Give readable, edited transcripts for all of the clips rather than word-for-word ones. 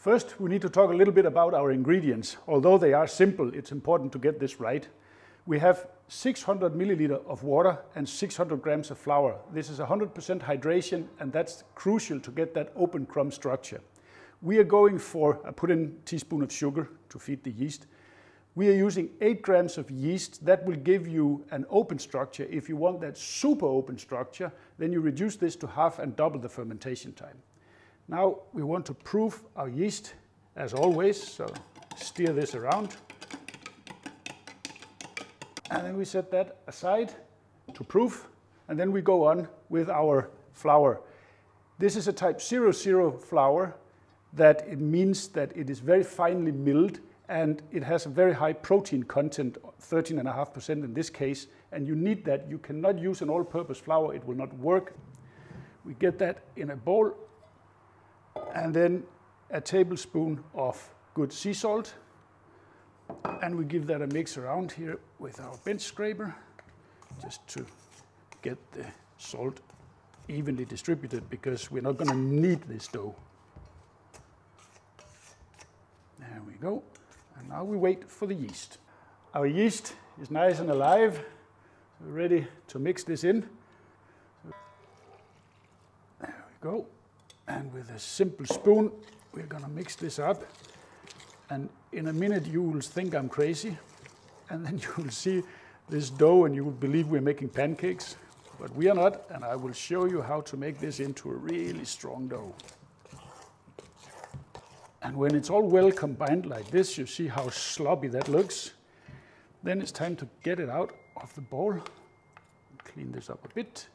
First, we need to talk a little bit about our ingredients. Although they are simple, it's important to get this right. We have 600 milliliter of water and 600 grams of flour. This is 100% hydration, and that's crucial to get that open crumb structure. We are going for, I put in a teaspoon of sugar to feed the yeast. We are using 8 grams of yeast. That will give you an open structure. If you want that super open structure, then you reduce this to half and double the fermentation time. Now we want to proof our yeast as always, so steer this around. And then we set that aside to proof, and then we go on with our flour. This is a type 00 flour. That it means that it is very finely milled and it has a very high protein content, 13.5% in this case, and you need that. You cannot use an all-purpose flour, it will not work. We get that in a bowl, and then a tablespoon of good sea salt, and we give that a mix around here with our bench scraper, just to get the salt evenly distributed, because we're not going to knead this dough. There we go. And now we wait for the yeast. Our yeast is nice and alive. We're ready to mix this in. There we go. And with a simple spoon, we're going to mix this up. And in a minute, you will think I'm crazy. And then you will see this dough and you will believe we're making pancakes. But we are not. And I will show you how to make this into a really strong dough. And when it's all well combined like this, you see how sloppy that looks. Then it's time to get it out of the bowl. Clean this up a bit.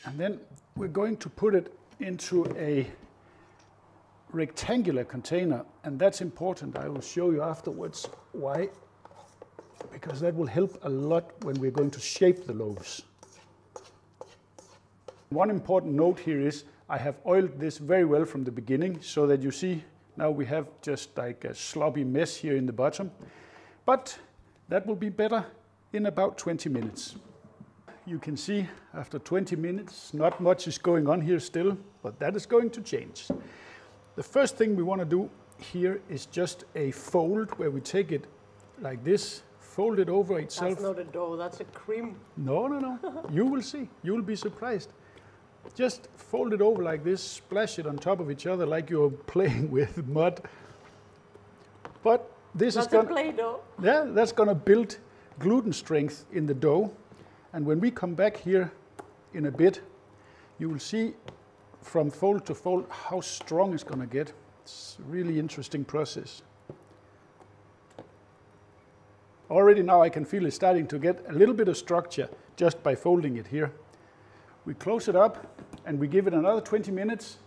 And then we're going to put it into a rectangular container. And that's important. I will show you afterwards why. Because that will help a lot when we're going to shape the loaves. One important note here is I have oiled this very well from the beginning, so that you see now we have just like a sloppy mess here in the bottom. But that will be better in about 20 minutes. You can see after 20 minutes, not much is going on here still, but that is going to change. The first thing we want to do here is just a fold where we take it like this, fold it over itself. That's not a dough, that's a cream. No, no, no. You will see. You will be surprised. Just fold it over like this, splash it on top of each other like you're playing with mud. But this is going to Play-Doh. Yeah, that's going to build gluten strength in the dough. And when we come back here in a bit, you will see from fold to fold how strong it's going to get. It's a really interesting process. Already now I can feel it starting to get a little bit of structure just by folding it here. We close it up and we give it another 20 minutes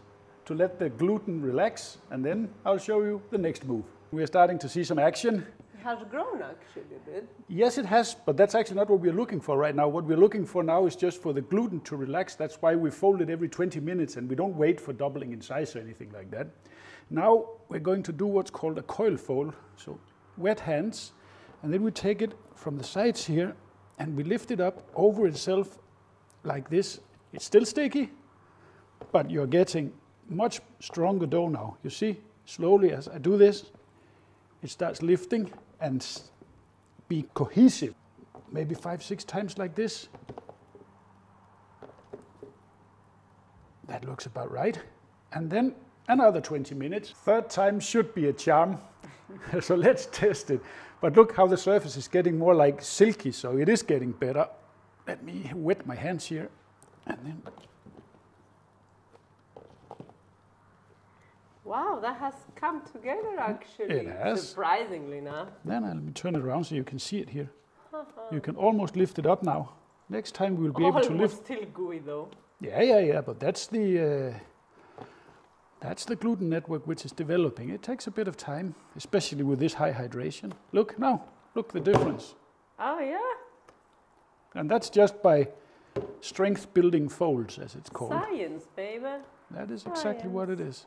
to let the gluten relax, and then I'll show you the next move. We're starting to see some action. It has grown actually a bit. Yes, it has, but that's actually not what we're looking for right now. What we're looking for now is just for the gluten to relax. That's why we fold it every 20 minutes and we don't wait for doubling in size or anything like that. Now we're going to do what's called a coil fold. So wet hands, and then we take it from the sides here and we lift it up over itself like this. It's still sticky, but you're getting much stronger dough now. You see, slowly as I do this, it starts lifting and be cohesive. Maybe 5-6 times like this. That looks about right. And then another 20 minutes. Third time should be a charm. So let's test it. But look how the surface is getting more like silky, so it is getting better. Let me wet my hands here. And then. Wow, that has come together actually. It has. Surprisingly now. Then let me turn it around so you can see it here. You can almost lift it up now. Next time we'll be able to lift. Still gooey though. Yeah, but that's the gluten network which is developing. It takes a bit of time, especially with this high hydration. Look now, look the difference. Oh yeah. And that's just by strength building folds, as it's called. Science, baby. That is exactly what it is.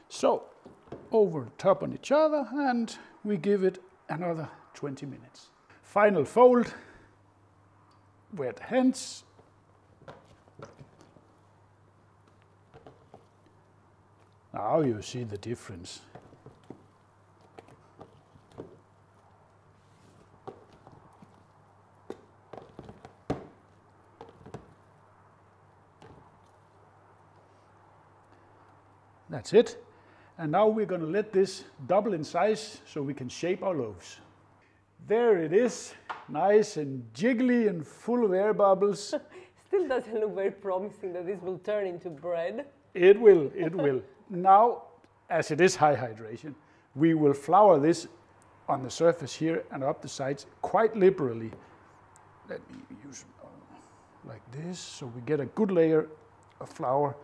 So, over top on each other, and we give it another 20 minutes. Final fold, wet hands. Now you see the difference. That's it. And now we're going to let this double in size so we can shape our loaves. There it is, nice and jiggly and full of air bubbles. Still doesn't look very promising that this will turn into bread. It will, it will. Now, as it is high hydration, we will flour this on the surface here and up the sides quite liberally. Let me use like this so we get a good layer of flour.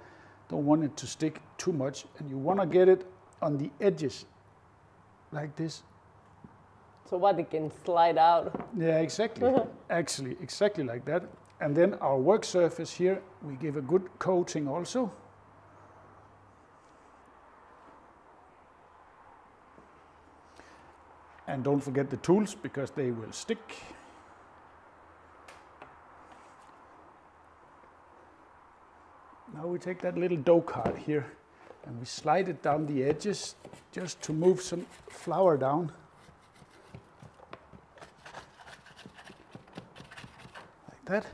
Don't want it to stick too much, and you want to get it on the edges like this. So what, it can slide out? Yeah, exactly. Actually, exactly like that. And then our work surface here, we give a good coating also. And don't forget the tools, because they will stick. Now we take that little dough card here and we slide it down the edges just to move some flour down. Like that.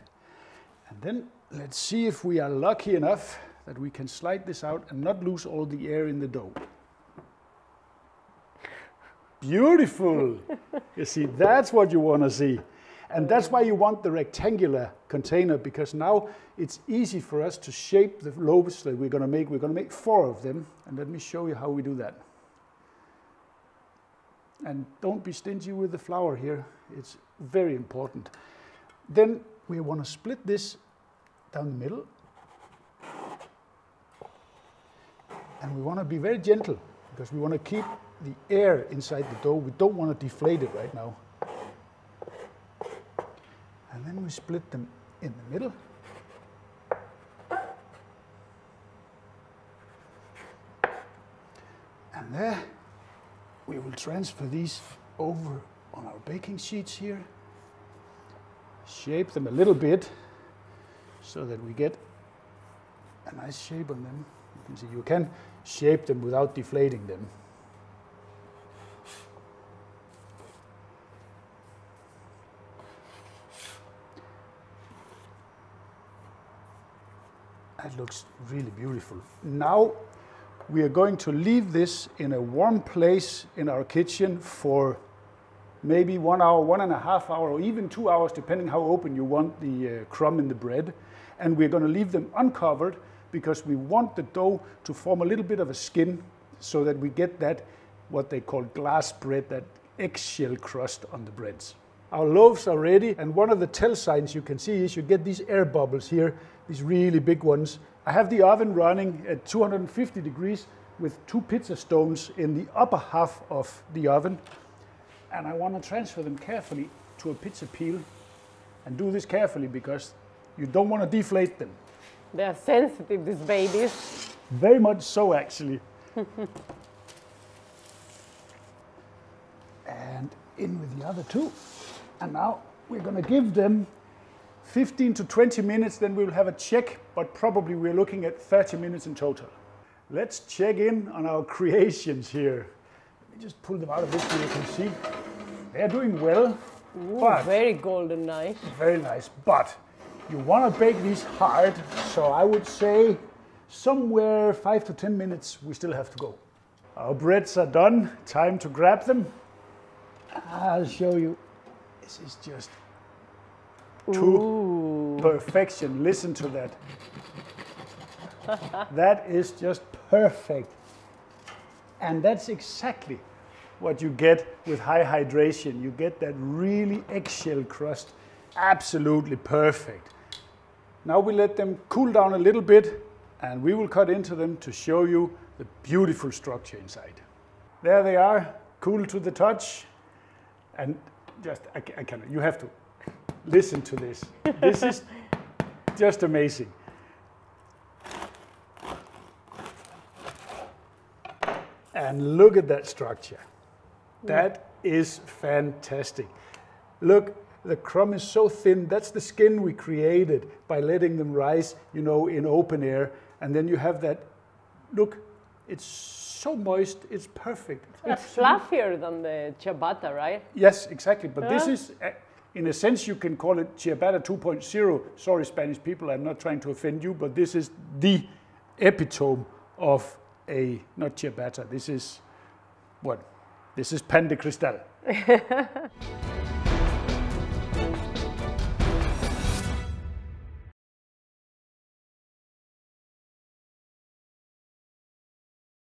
And then let's see if we are lucky enough that we can slide this out and not lose all the air in the dough. Beautiful! You see, that's what you want to see. And that's why you want the rectangular container, because now it's easy for us to shape the loaves that we're going to make. We're going to make 4 of them, and let me show you how we do that. And don't be stingy with the flour here. It's very important. Then we want to split this down the middle. And we want to be very gentle, because we want to keep the air inside the dough. We don't want to deflate it right now. And then we split them in the middle. And there we will transfer these over on our baking sheets here. Shape them a little bit so that we get a nice shape on them. You can see you can shape them without deflating them. That looks really beautiful. Now we are going to leave this in a warm place in our kitchen for maybe 1 hour, 1.5 hours, or even 2 hours, depending how open you want the crumb in the bread. And we're going to leave them uncovered because we want the dough to form a little bit of a skin so that we get that, what they call glass bread, that eggshell crust on the breads. Our loaves are ready, and one of the tell signs you can see is you get these air bubbles here, these really big ones. I have the oven running at 250 degrees with 2 pizza stones in the upper half of the oven. And I want to transfer them carefully to a pizza peel, and do this carefully because you don't want to deflate them. They are sensitive, these babies. Very much so, actually. And in with the other 2. And now we're going to give them 15 to 20 minutes, then we'll have a check, but probably we're looking at 30 minutes in total. Let's check in on our creations here. Let me just pull them out of this so you can see. They're doing well. Ooh, but very golden nice. Very nice, but you want to bake these hard, so I would say somewhere 5 to 10 minutes we still have to go. Our breads are done, time to grab them. I'll show you. This is just to perfection. Listen to that. That is just perfect. And that's exactly what you get with high hydration. You get that really eggshell crust. Absolutely perfect. Now we let them cool down a little bit, and we will cut into them to show you the beautiful structure inside. There they are, cool to the touch. And just, I cannot, you have to listen to this. This is just amazing. And look at that structure. That is fantastic. Look, the crumb is so thin. That's the skin we created by letting them rise, you know, in open air. And then you have that, look, It's so moist, it's perfect. It's fluffier than the ciabatta, right? Yes, exactly. But this is, in a sense, you can call it ciabatta 2.0. Sorry, Spanish people, I'm not trying to offend you, but this is the epitome of a, not ciabatta, this is what? This is pan de cristal.